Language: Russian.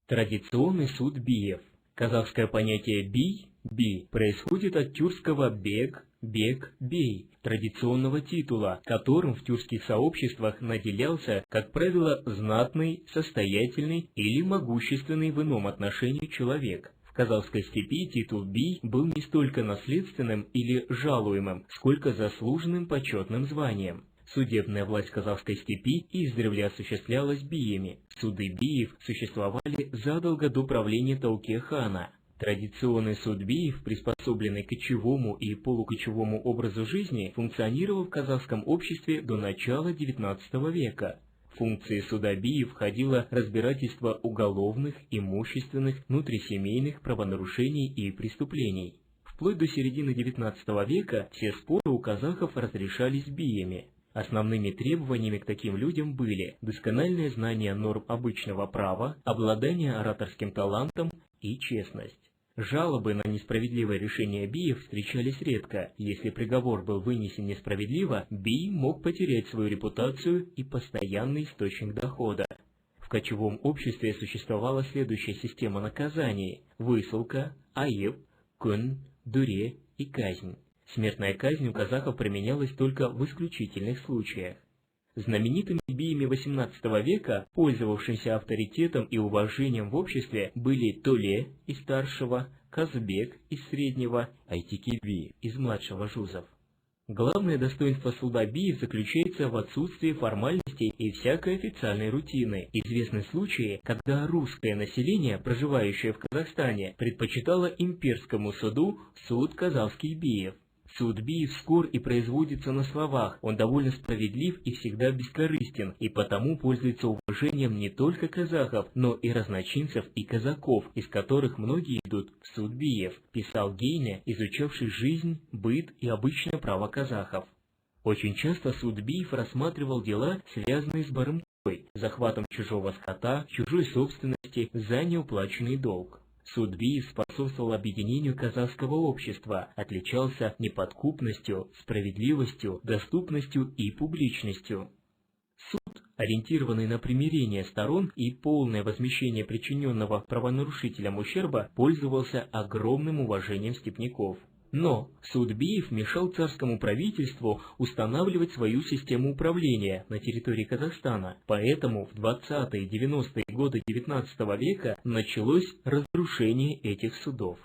Традиционный суд биев. Казахское понятие би происходит от тюркского бей, традиционного титула, которым в тюркских сообществах наделялся, как правило, знатный, состоятельный или могущественный в ином отношении человек. В казахской степи титул бий был не столько наследственным или жалуемым, сколько заслуженным почетным званием. Судебная власть казахской степи издревле осуществлялась биями. Суды биев существовали задолго до правления Тауке хана. Традиционный суд биев, приспособленный к кочевому и полукочевому образу жизни, функционировал в казахском обществе до начала XIX века. В функции суда биев входило разбирательство уголовных, имущественных, внутрисемейных правонарушений и преступлений. Вплоть до середины XIX века все споры у казахов разрешались биями. Основными требованиями к таким людям были доскональное знание норм обычного права, обладание ораторским талантом и честность. Жалобы на несправедливое решение биев встречались редко. Если приговор был вынесен несправедливо, бий мог потерять свою репутацию и постоянный источник дохода. В кочевом обществе существовала следующая система наказаний: высылка, аеб, кун, дуре и казнь. Смертная казнь у казахов применялась только в исключительных случаях. Знаменитыми биями XVIII века, пользовавшимися авторитетом и уважением в обществе, были Толе из старшего, Казбек из среднего, Айтикеби из младшего жузов. Главное достоинство суда биев заключается в отсутствии формальностей и всякой официальной рутины. Известны случаи, когда русское население, проживающее в Казахстане, предпочитало имперскому суду суд казахских биев. Суд биев скор и производится на словах, он довольно справедлив и всегда бескорыстен, и потому пользуется уважением не только казахов, но и разночинцев и казаков, из которых многие идут в суд биев, писал Гейне, изучавший жизнь, быт и обычное право казахов. Очень часто суд биев рассматривал дела, связанные с барымтой, захватом чужого скота, чужой собственности за неуплаченный долг. Суд биев способствовал объединению казахского общества, отличался неподкупностью, справедливостью, доступностью и публичностью. Суд, ориентированный на примирение сторон и полное возмещение причиненного правонарушителям ущерба, пользовался огромным уважением степняков. Но суд биев мешал царскому правительству устанавливать свою систему управления на территории Казахстана, поэтому в 20-е и 90-е годы XIX века началось разрушение этих судов.